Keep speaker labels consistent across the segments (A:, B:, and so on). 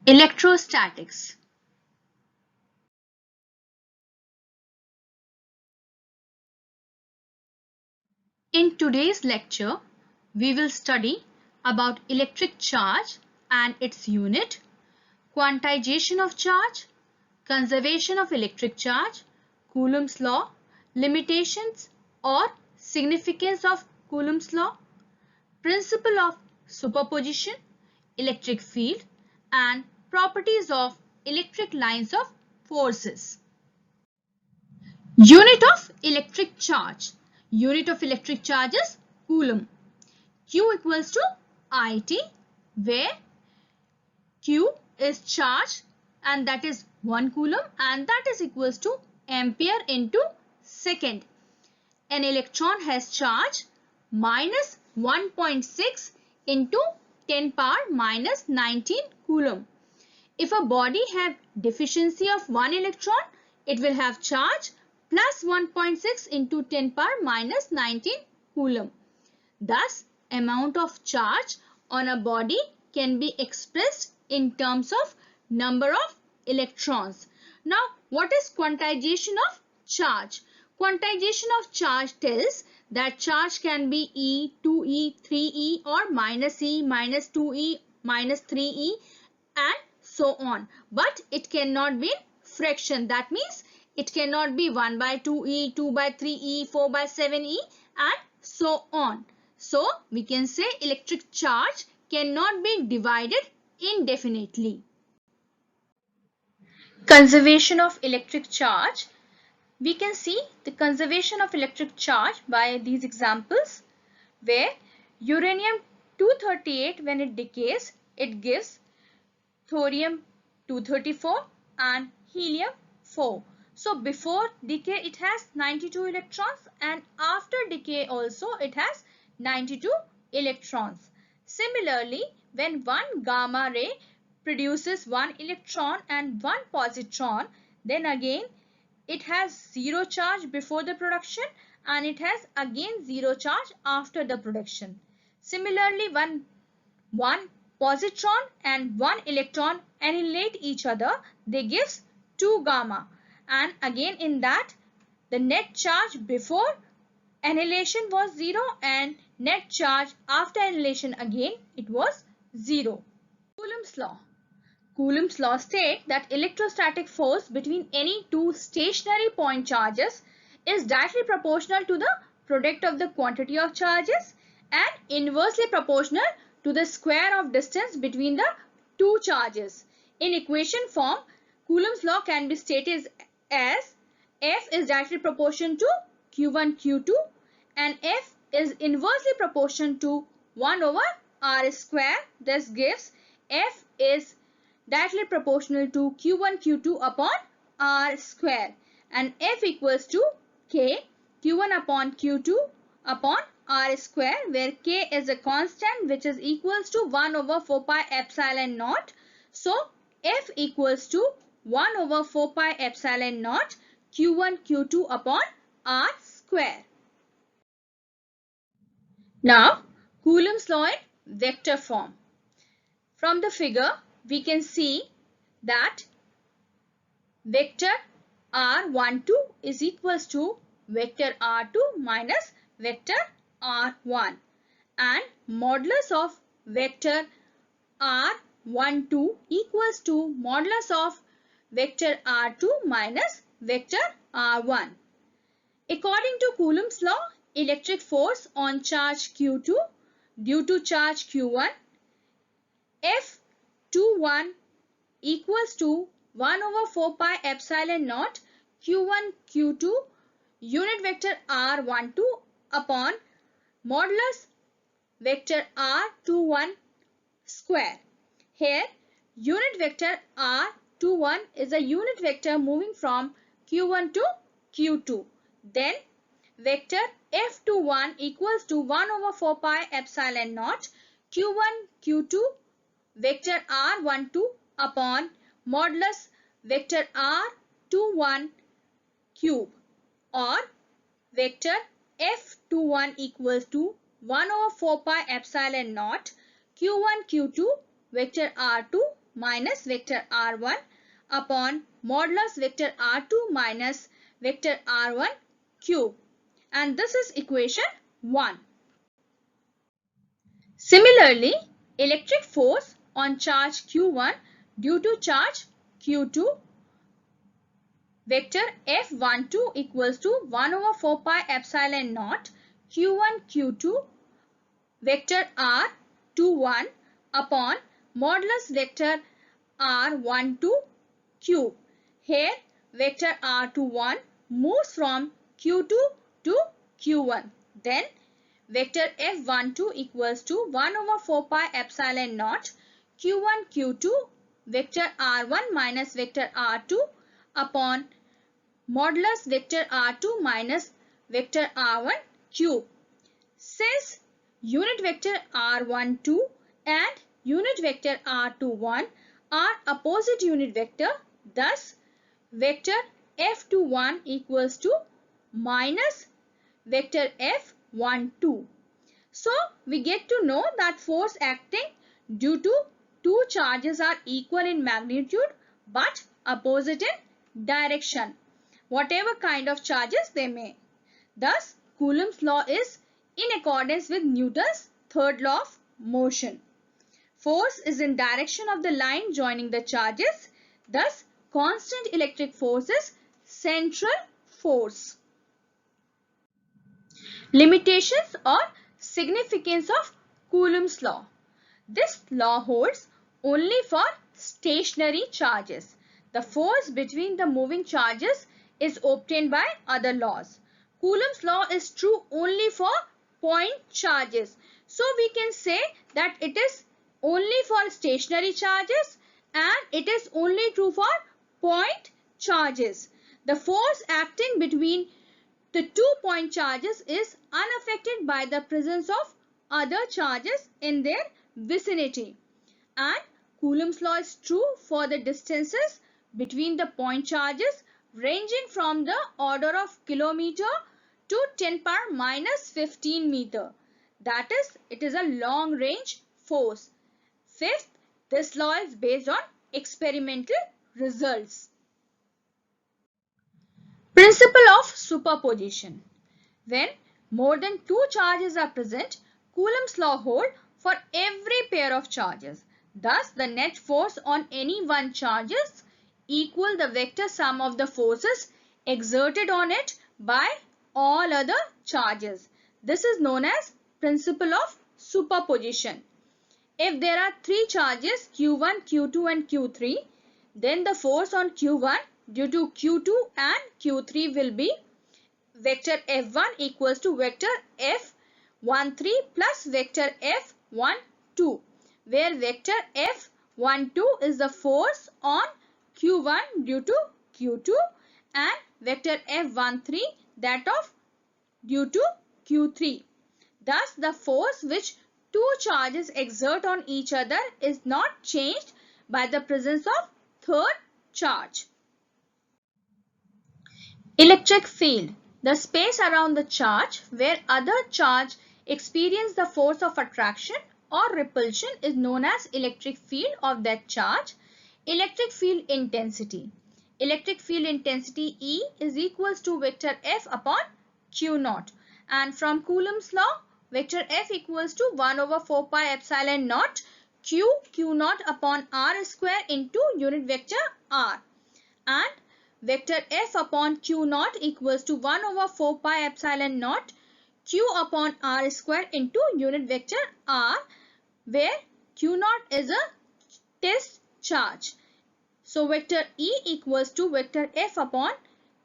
A: Electrostatics. In today's lecture, we will study about electric charge and its unit, quantization of charge, conservation of electric charge, Coulomb's law, limitations or significance of Coulomb's law, principle of superposition, electric field, and properties of electric lines of forces. Unit of electric charge. Unit of electric charge is Coulomb. Q equals to IT, where Q is charge and that is 1 Coulomb, and that is equals to ampere into second. An electron has charge minus 1.6 into 10 power minus 19 Coulomb. If a body have deficiency of 1 electron, it will have charge plus 1.6 into 10 power minus 19 Coulomb. Thus, amount of charge on a body can be expressed in terms of number of electrons. Now, what is quantization of charge? Quantization of charge tells that charge can be E, 2E, 3E or minus E, minus 2E, minus 3E and so on. But it cannot be fraction. That means it cannot be 1 by 2E, 2 by 3E, 4 by 7E and so on. So, we can say electric charge cannot be divided indefinitely. Conservation of electric charge. We can see the conservation of electric charge by these examples, where uranium-238 when it decays, it gives thorium-234 and helium-4. So before decay it has 92 electrons and after decay also it has 92 electrons. Similarly, when one gamma ray produces 1 electron and 1 positron, then again it has 0 charge before the production and it has again 0 charge after the production. Similarly, when 1 positron and 1 electron annihilate each other, they gives 2 gamma, and again in that the net charge before annihilation was 0 and net charge after annihilation again it was 0. Coulomb's law. Coulomb's law states that electrostatic force between any two stationary point charges is directly proportional to the product of the quantity of charges and inversely proportional to the square of distance between the two charges. In equation form, Coulomb's law can be stated as F is directly proportional to Q1 Q2 and F is inversely proportional to 1 over R square. This gives F is directly proportional to Q1 Q2 upon R square and F equals to K Q1 upon Q2 upon R square, where K is a constant which is equals to 1 over 4 pi epsilon naught. So F equals to 1 over 4 pi epsilon naught Q1 Q2 upon R square. Now Coulomb's law in vector form. From the figure we can see that vector R12 is equals to vector R2 minus vector R1 and modulus of vector R12 equals to modulus of vector R2 minus vector R1. According to Coulomb's law, electric force on charge Q2 due to charge Q1, F21 equals to 1 over 4 pi epsilon naught Q1 Q2 unit vector R12 upon modulus vector R21 square. Here unit vector R21 is a unit vector moving from Q1 to Q2. Then vector F21 equals to 1 over 4 pi epsilon naught Q1 Q2 vector R12 upon modulus vector R21 cube, or vector F21 equals to 1 over 4 pi epsilon naught Q1 Q2 vector R2 minus vector r1 upon modulus vector r2 minus vector r1 cube. And this is equation 1. Similarly, electric force on charge q1 due to charge q2 vector F12 equals to 1 over 4 pi epsilon naught q1 q2 vector R21 upon modulus vector R12 cube. Here vector R21 moves from q2 to q1. Then vector F12 equals to 1 over 4 pi epsilon naught q1 q2 vector R1 minus vector R2 upon modulus vector R2 minus vector R1 cube. Since unit vector R12 and unit vector R21 are opposite unit vector, thus vector F21 equals to minus vector F12. So we get to know that force acting due to two charges are equal in magnitude but opposite in direction, whatever kind of charges they may. Thus, Coulomb's law is in accordance with Newton's third law of motion. Force is in direction of the line joining the charges. Thus, constant electric force is central force. Limitations or significance of Coulomb's law. This law holds only for stationary charges. The force between the moving charges is obtained by other laws. Coulomb's law is true only for point charges. So we can say that it is only for stationary charges and it is only true for point charges. The force acting between the 2 point charges is unaffected by the presence of other charges in their vicinity. And Coulomb's law is true for the distances between the point charges ranging from the order of kilometer to 10 power minus 15 meter. That is, it is a long range force. Fifth, this law is based on experimental results. Principle of superposition. When more than two charges are present, Coulomb's law holds for every pair of charges. Thus, the net force on any one charge is equal the vector sum of the forces exerted on it by all other charges. This is known as principle of superposition. If there are three charges Q1, Q2 and Q3, then the force on Q1 due to Q2 and Q3 will be vector F1 equals to vector F13 plus vector F12, where vector F12 is the force on Q1 due to Q2 and vector F13 that of due to Q3. Thus, the force which two charges exert on each other is not changed by the presence of third charge. Electric field. The space around the charge where other charge experience the force of attraction or repulsion is known as electric field of that charge. Electric field intensity. Electric field intensity E is equals to vector F upon Q naught. And from Coulomb's law, vector F equals to 1 over 4 pi epsilon naught Q naught upon R square into unit vector R. And vector F upon Q naught equals to 1 over 4 pi epsilon naught Q upon R square into unit vector R, where Q naught is a test charge. So vector E equals to vector F upon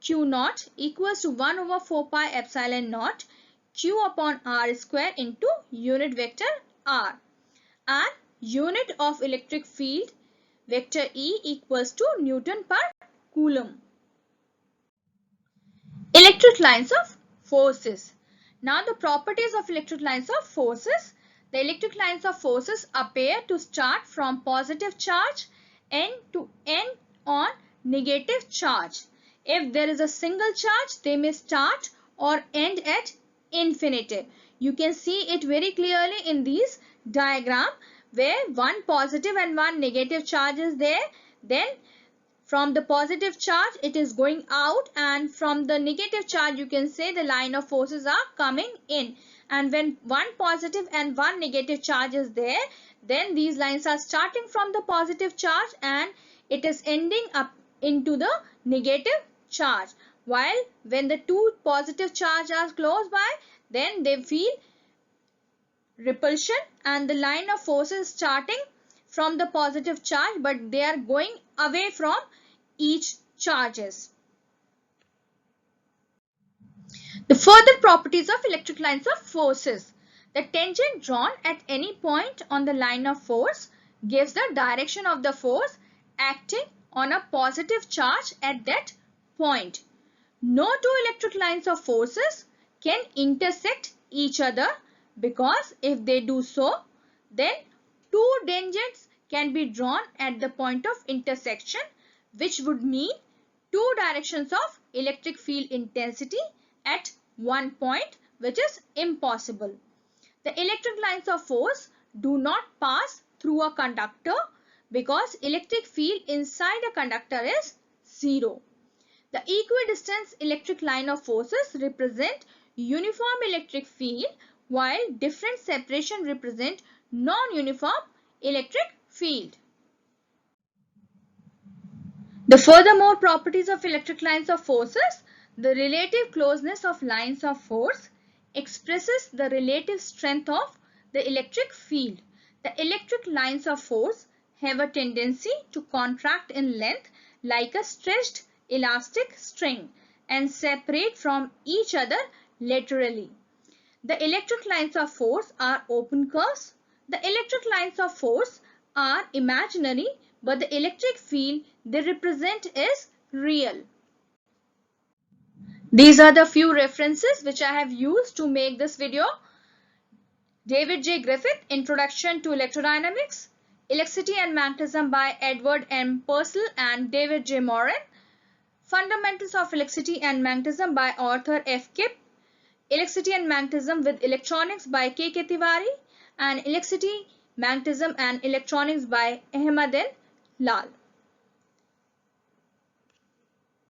A: Q naught equals to 1 over 4 pi epsilon naught Q upon R square into unit vector R. And unit of electric field vector E equals to Newton per Coulomb. Electric lines of forces. Now the properties of electric lines of forces. The electric lines of forces appear to start from positive charge N to end on negative charge. If there is a single charge, they may start or end at infinity. You can see it very clearly in these diagram where one positive and one negative charge is there. Then from the positive charge it is going out, and from the negative charge you can say the line of forces are coming in. And when one positive and one negative charge is there, then these lines are starting from the positive charge and it is ending up into the negative charge. While when the two positive charges are close by, then they feel repulsion and the line of force is starting from the positive charge, but they are going away from each charges. The further properties of electric lines of forces. The tangent drawn at any point on the line of force gives the direction of the force acting on a positive charge at that point. No two electric lines of forces can intersect each other, because if they do so, then two tangents can be drawn at the point of intersection, which would mean two directions of electric field intensity at one point, which is impossible. The electric lines of force do not pass through a conductor because electric field inside a conductor is zero. The equidistant electric line of forces represent uniform electric field, while different separation represent non-uniform electric field. The furthermore properties of electric lines of forces. The relative closeness of lines of force expresses the relative strength of the electric field. The electric lines of force have a tendency to contract in length like a stretched elastic string and separate from each other laterally. The electric lines of force are open curves. The electric lines of force are imaginary, but the electric field they represent is real. These are the few references which I have used to make this video. David J. Griffith, Introduction to Electrodynamics. Electricity and Magnetism by Edward M. Purcell and David J. Morin. Fundamentals of Electricity and Magnetism by Arthur F. Kipp. Electricity and Magnetism with Electronics by K. K. Tiwari. And Electricity, Magnetism and Electronics by Ahmad N. Lal.